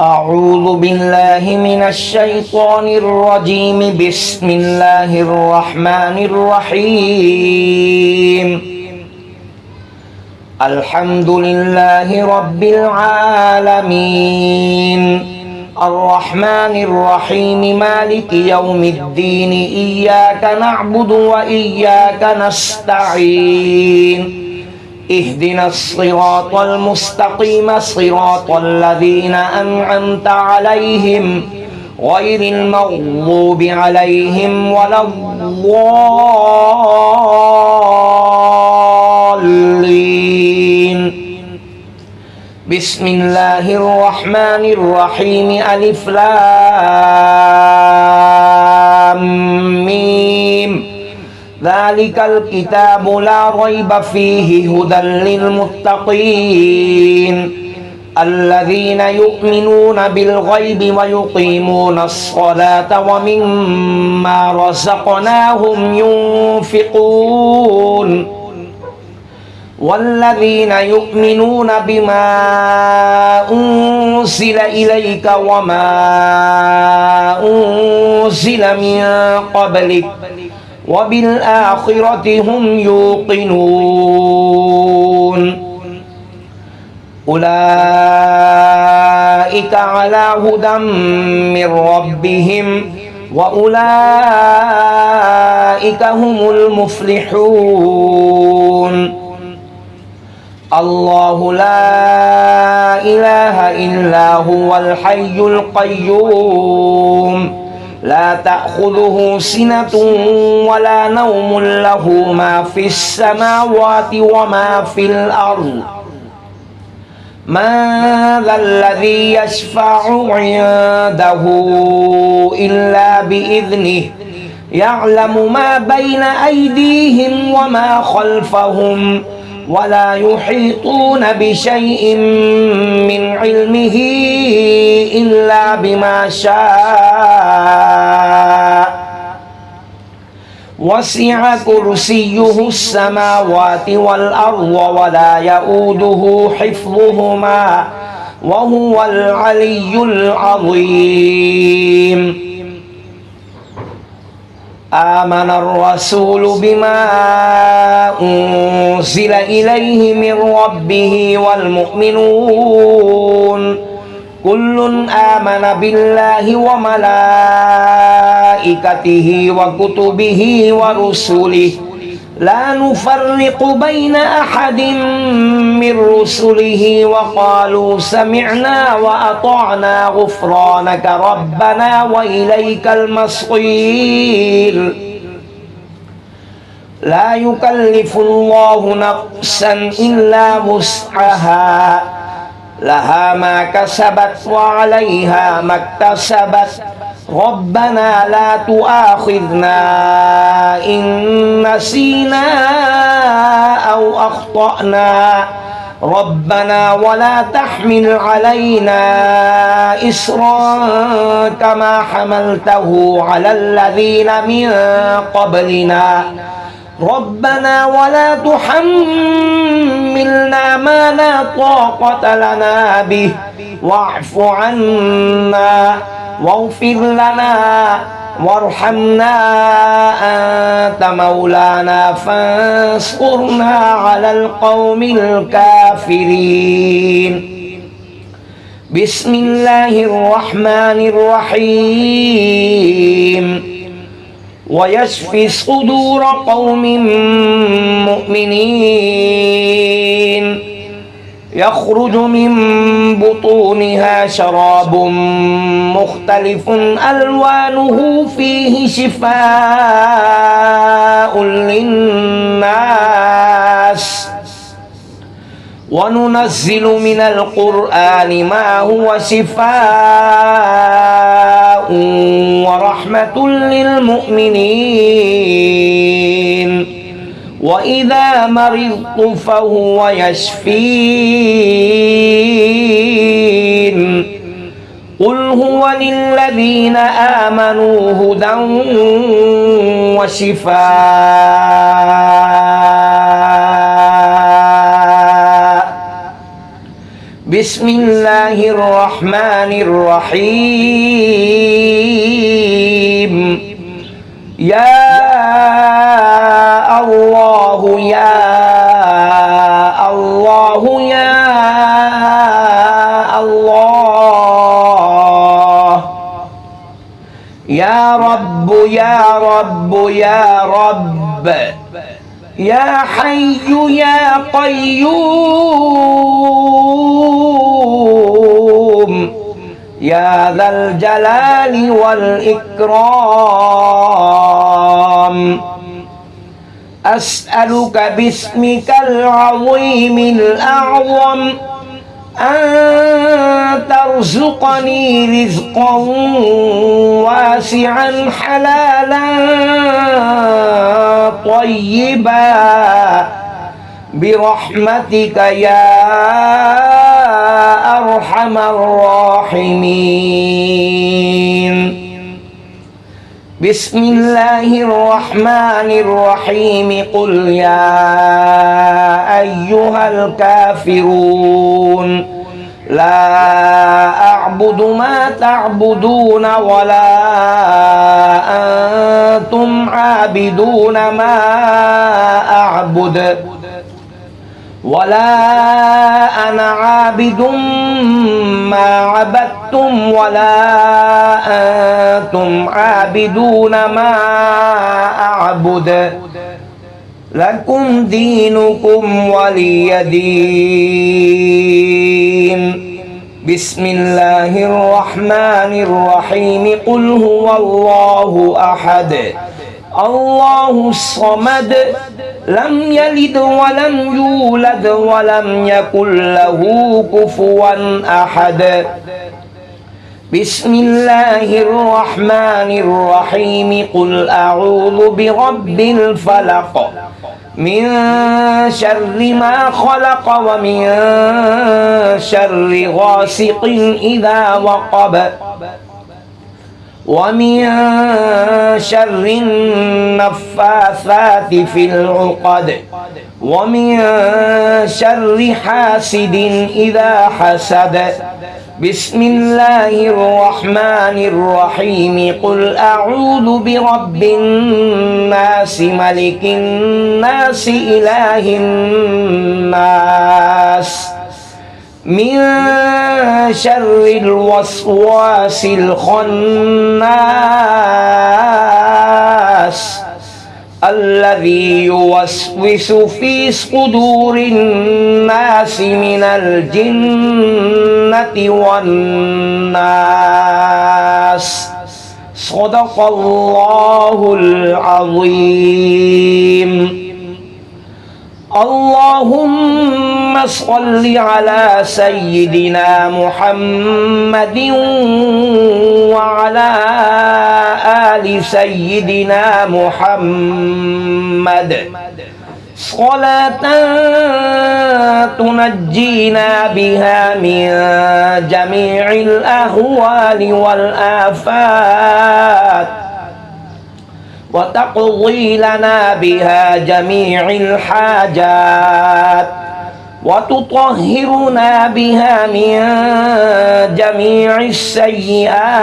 أعوذ بالله من الشيطان الرجيم. بسم الله الرحمن الرحيم. الحمد لله رب العالمين الرحمن الرحيم مالك يوم الدين إياك نعبد وإياك نستعين اهدنا الصراط المستقيم صراط الذين أنعمت عليهم غير المغضوب عليهم ولا الضالين. بسم الله الرحمن الرحيم. ألف لام ميم. ذلك الكتاب لا ريب فيه هدى للمتقين الذين يؤمنون بالغيب ويقيمون الصلاة ومما رزقناهم ينفقون والذين يؤمنون بما أنزل إليك وما أنزل من قبلك وبالآخرة هم يوقنون أولئك على هدى من ربهم وأولئك هم المفلحون. الله لا إله إلا هو الحي القيوم لا تأخذه سنة ولا نوم له ما في السماوات وما في الأرض. من ذا الذي يشفع عنده إلا بإذنه يعلم ما بين أيديهم وما خلفهم ولا يحيطون بشيء من علمه إلا بما شاء وسع كرسيه السماوات والأرض ولا يؤوده حفظهما وهو العلي العظيم. آمن الرسول بما أنزل إليه من ربه والمؤمنون كل آمن بالله وملائكته وكتبه ورسله لا نفرق بين أحد من رسله وقالوا سمعنا وأطعنا غفرانك ربنا وإليك المصير. لا يكلف الله نفسا إلا وسعها لها ما كسبت وعليها ما اكتسبت ربنا لا تؤاخذنا إن نسينا أو أخطأنا ربنا ولا تحمل علينا إصرا كما حملته على الذين من قبلنا ربنا ولا تحملنا ما لا طاقة لنا به واعف عنا واغفر لنا وارحمنا أنت مولانا فانصرنا على القوم الكافرين. بسم الله الرحمن الرحيم. ويشفي صدور قوم مؤمنين يخرج من بطونها شراب مختلف ألوانه فيه شفاء للناس وننزل من القرآن ما هو شفاء ورحمة للمؤمنين وإذا مرضت فهو يشفين. قل هو للذين آمنوا هدى وشفاء بسم الله الرحمن الرحيم يا الله يا الله يا الله يا رب يا رب يا رب يا حي يا قيوم يا ذا الجلال والإكرام أسألك باسمك العظيم الأعظم أن ترزقني رزقا واسعا حلالا طيبا برحمتك يا أرحم الراحمين بسم الله الرحمن الرحيم قل يا أيها الكافرون لا أعبد ما تعبدون ولا أنتم عابدون ما أعبد ولا أنا عابد ما عبدتم ولا أنتم عابدون ما أعبد لكم دينكم ولي دين بسم الله الرحمن الرحيم قل هو الله أحد الله الصمد لم يلد ولم يولد ولم يكن له كفوا أحد بسم الله الرحمن الرحيم قل أعوذ برب الفلق من شر ما خلق ومن شر غاسق إذا وقب ومن شر النفاثات في العقد ومن شر حاسد إذا حسد بسم الله الرحمن الرحيم قل أعوذ برب الناس ملك الناس إله الناس من شر الوسواس الخناس الذي يوسوس في صدور الناس من الجنة والناس صدق الله العظيم اللهم صل على سيدنا محمد وعلى آل سيدنا محمد صلاة تنجينا بها من جميع الأهوال والآفات وتقضي لنا بها جميع الحاجات وتطهرنا بها من جميع السيئات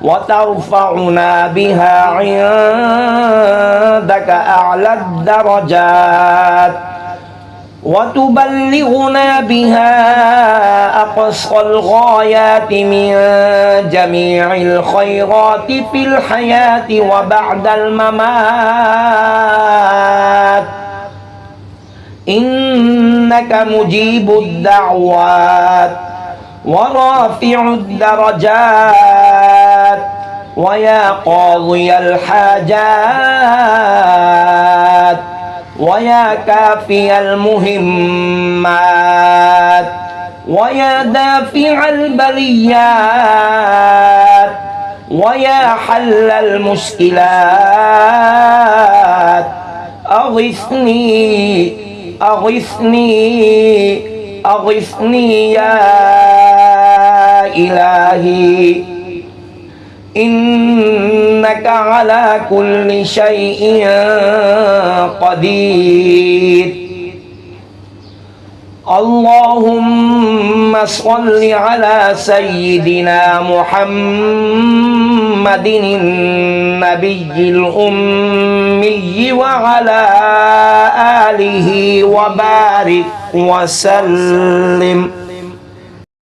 وترفعنا بها عندك أعلى الدرجات وتبلغنا بها أقصى الغايات من جميع الخيرات في الحياة وبعد الممات إنك مجيب الدعوات ورافع الدرجات ويا قاضي الحاجات ويا كافي المهمات ويا دافع البليات ويا حل المشكلات أغثني أغثني أغثني يا إلهي إنك على كل شيء قدير اللهم صل على سيدنا محمد النبي الأمي وعلى آله وبارك وسلم